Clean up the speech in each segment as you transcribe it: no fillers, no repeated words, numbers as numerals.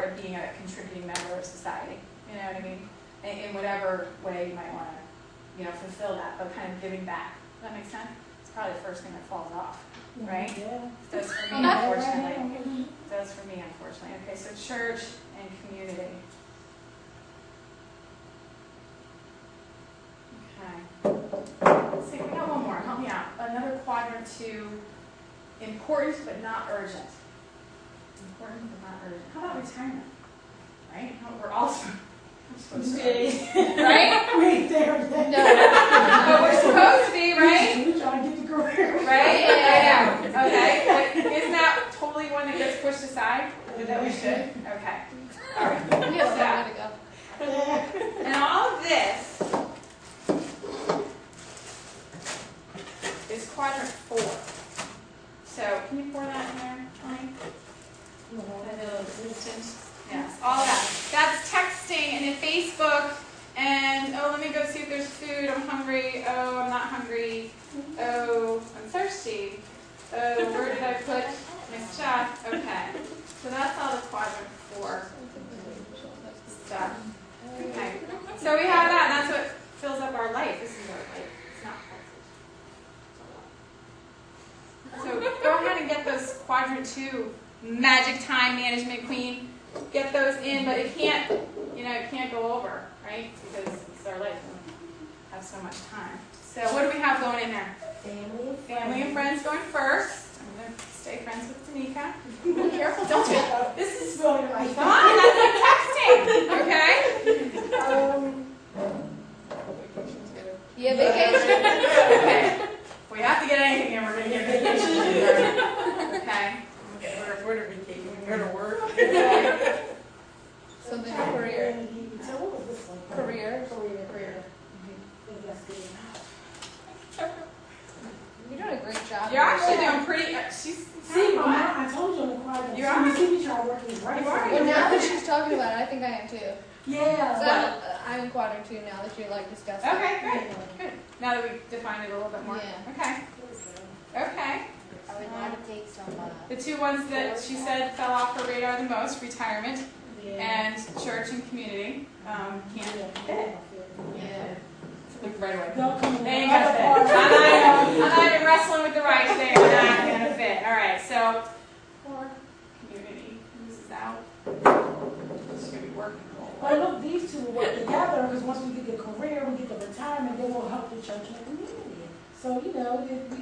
part of being a contributing member of society. You know what I mean? In whatever way you might want to, fulfill that, but kind of giving back. Does that make sense? It's probably the first thing that falls off, right? Yeah. It does for me, unfortunately. It does for me, unfortunately. Okay, so church and community. Okay. Let's see, we got one more. Help me out. Another quadrant 2, important but not urgent. Important but not urgent. How about retirement? Right? We're also supposed to be, right? Wait there. No. But we're supposed to be, right? We're trying to get the career. Right? Yeah. Okay. But isn't that totally one that gets pushed aside? That we should? Okay. All right. We have a long way to go. And all of this is quadrant 4. So can you pour that in there, Tony? Yes, all that. That's texting and then Facebook and let me go see if there's food. I'm hungry. Oh, I'm not hungry. Oh, I'm thirsty. Oh, where did I put my stuff? Okay. So that's all the quadrant 4 stuff. Okay. So we have that, and that's what fills up our life. This is our life. It's not So go ahead and get those quadrant 2 magic time management queen. Get those in, but it can't, it can't go over, right? Because it's our life. We have so much time. So what do we have going in there? Family and friends going first. I'm going to stay friends with Tanika. Be careful, don't you? This is really my Come on, that's like texting, okay? Yeah, vacation. Okay. If we have to get anything in, we're going to get vacation. Okay. Where to vacation? Where to work? Something career. Career. You're doing a great job. You're actually doing pretty. She's. See, I told you on the quadrant. You are. See, we try working right. You are. Well, now that she's talking about it, I think I am too. Yeah. So I'm in quadrant 2 now that you're discussing. Okay, great. Good. Now that we've defined it a little bit more. Yeah. Okay. Okay. I would want to take some. The 2 ones that she said fell off her radar the most: retirement and church and community. Can't fit. Yeah. Right away. They'll come in. They ain't gonna fit. I'm not even wrestling with the right thing. They're not gonna fit. All right. So for community, this is out. This is gonna be working. But look, these 2 will work together because once we get the career, we get the retirement, then we'll help the church and the community. So, It's gonna be competition.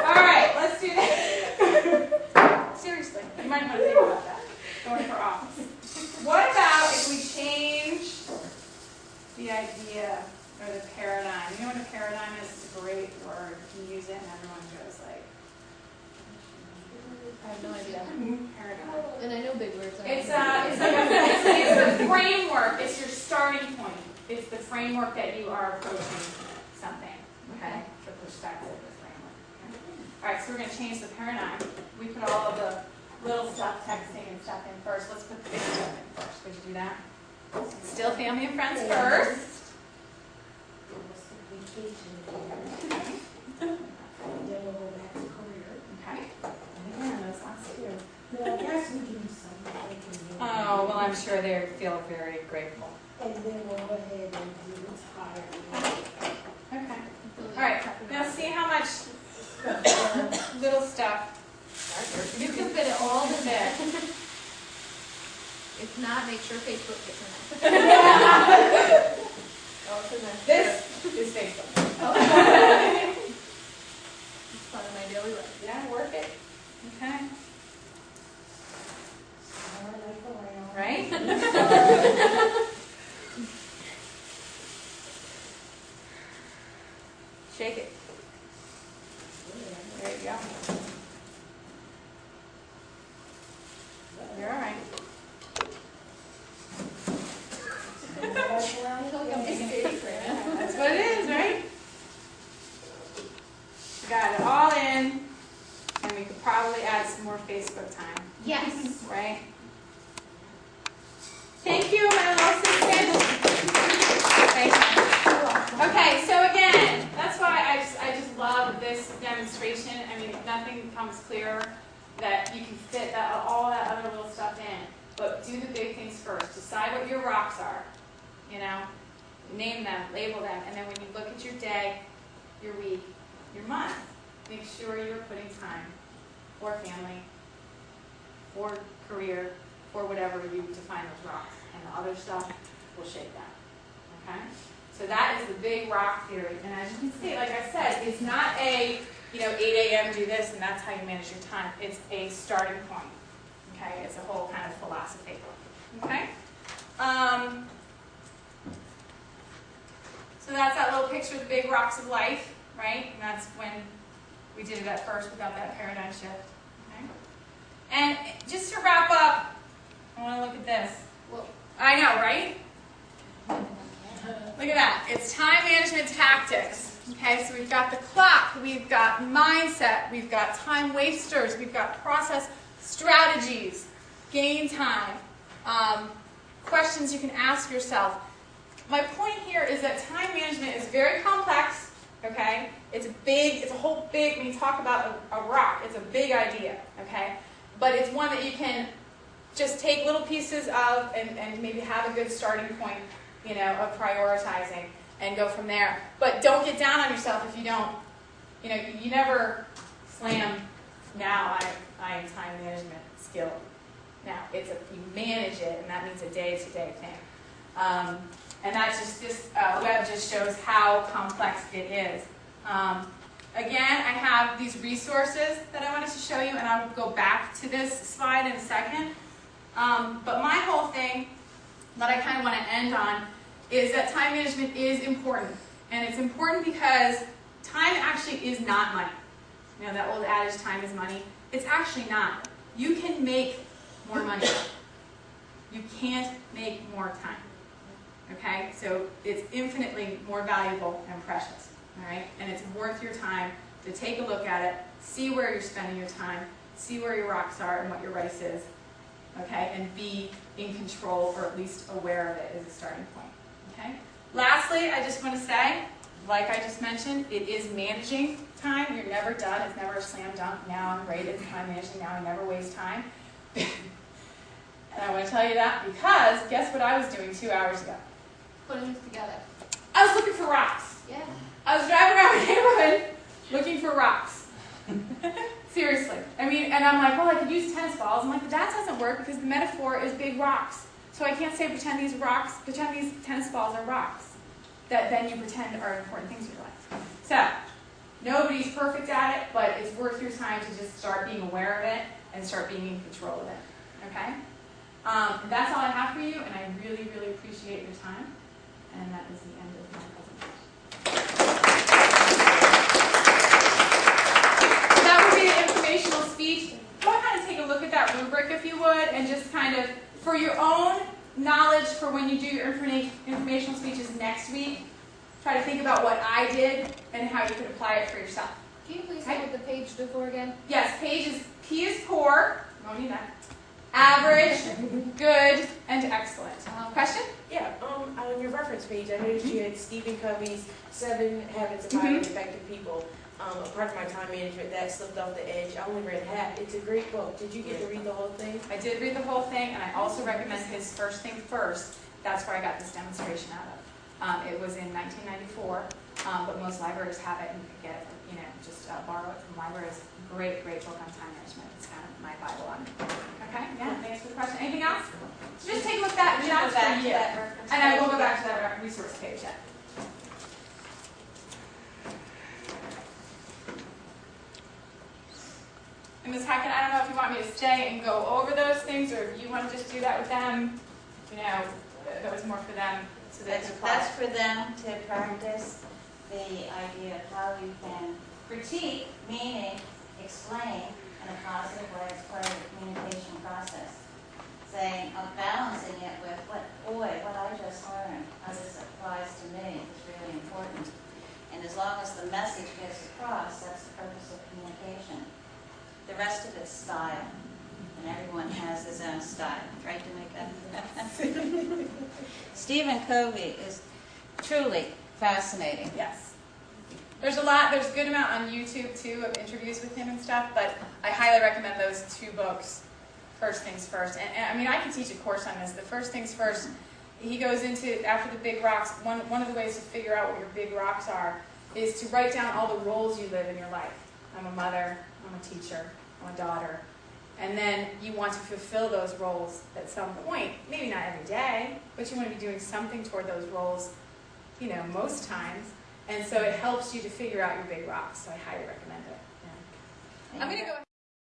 All right, let's do that. Seriously, you might want to think about that. Going for office. What about if we change the idea or the paradigm? You know what a paradigm is? It's a great word. You use it and everyone goes like, I have no idea. paradigm. And I know big words. It's a framework. It's your starting point. It's the framework that you are approaching something. Okay? The perspective, the framework. Okay? All right, so we're going to change the paradigm. We put all of the little stuff, texting and stuff in first. Let's put the big stuff in first. Would you do that? Still family and friends first. Okay. And again, those last 2. I guess we can do something. Oh, well, I'm sure they feel very grateful. And then we'll go ahead and do retire. Okay. All right. Now see how much little stuff you can fit it all in there. If not, make sure Facebook gets in This is Facebook. It's part of my daily life. Yeah, work it. Okay. Right? Shake it. There you go. You're all right. That's what it is, right? Got it all in, and we could probably add some more Facebook time. Yes. Right? Thank you, my little assistant. Thank you. Okay, so again, that's why I just love this demo. demonstration. I mean, nothing becomes clearer that you can fit all that other little stuff in. But do the big things first. Decide what your rocks are. You know, name them, label them, and then when you look at your day, your week, your month, make sure you're putting time for family, for career, for whatever you define those rocks. And the other stuff will shake that. Okay? So that is the big rock theory. And as you can see, like I said, it's not a, 8 a.m. do this and that's how you manage your time. It's a starting point. Okay? It's a whole kind of philosophy. Okay? So that's that little picture of the big rocks of life, right? And that's when we did it at first without that paradigm shift. Okay? And just to wrap up, I want to look at this. Well, I know, right? Look at that. It's time management tactics. Okay, so we've got the clock, we've got mindset, we've got time wasters, we've got process strategies, gain time, questions you can ask yourself. My point here is that time management is very complex, okay? It's a whole big, when you talk about a rock, it's a big idea, okay? But it's one that you can just take little pieces of and maybe have a good starting point, of prioritizing and go from there. But don't get down on yourself if you don't, you never slam, now I am time management skill. Now, you manage it, and that means a day-to-day thing. And that's this web just shows how complex it is. Again, I have these resources that I wanted to show you, and I'll go back to this slide in a second. But my whole thing that I kind of want to end on is that time management is important. And it's important because time actually is not money. That old adage, time is money. It's actually not. You can make more money. You can't make more time. Okay? So it's infinitely more valuable and precious. All right? And it's worth your time to take a look at it, see where you're spending your time, see where your rocks are and what your rice is. Okay? And be in control, or at least aware of it as a starting point. Okay? Lastly, I just want to say, like I just mentioned, it is managing time. You're never done. It's never a slam dunk. Now I'm great at time managing. Now I never waste time. And I want to tell you that because guess what I was doing 2 hours ago? putting this together. I was looking for rocks. Yeah. I was driving around my neighborhood looking for rocks. Seriously. I mean, and I'm like, well, I could use tennis balls. I'm like, but that doesn't work because the metaphor is big rocks. So I can't say pretend these tennis balls are rocks that then you pretend are important things in your life. So, nobody's perfect at it, but it's worth your time to just start being aware of it and start being in control of it. Okay? And that's all I have for you, and I really, really appreciate your time. And that is the end of my presentation. So that would be the informational speech. Go ahead and take a look at that rubric if you would, and just kind of, for your own knowledge for when you do your informational speeches next week, try to think about what I did and how you could apply it for yourself. Can you please hold the page before again? Yes, P is poor. Won't need that. Average, good, and excellent. Question? Yeah, on your reference page, I noticed you had Stephen Covey's 7 Habits of Highly Effective People. A part of my time management that slipped off the edge. I only read half. It's a great book. Did you get to read the whole thing? I did read the whole thing, and I also recommend his First Thing First. That's where I got this demonstration out of. It was in 1994, but most libraries have it, and you can get it, just borrow it from libraries. Great, great book on time management. It's kind of my Bible on it. Okay? Yeah, thanks for the question. Anything else? So just take a look at that. That's for you. And I will go back to that resource page yet. And Ms. Hackett, I don't know if you want me to stay and go over those things, or if you want to just do that with them. That was more for them. So that's for them to practice the idea of how you can critique, meaning explain in a positive way as part of the communication process. Saying, balancing it with what I just learned, how this applies to me is really important. And as long as the message gets across, that's the purpose of communication. The rest of it's style, and everyone has his own style. Try to make that. Stephen Covey is truly fascinating. Yes. There's a good amount on YouTube too of interviews with him and stuff, but I highly recommend those 2 books, First Things First. And I mean, I can teach a course on this. The First Things First, he goes into, after the big rocks, one of the ways to figure out what your big rocks are is to write down all the roles you live in your life. I'm a mother, I'm a teacher, I'm a daughter. And then you want to fulfill those roles at some point, maybe not every day, but you want to be doing something toward those roles, you know, most times. And so it helps you to figure out your big rocks, so I highly recommend it. Yeah. I'm going to go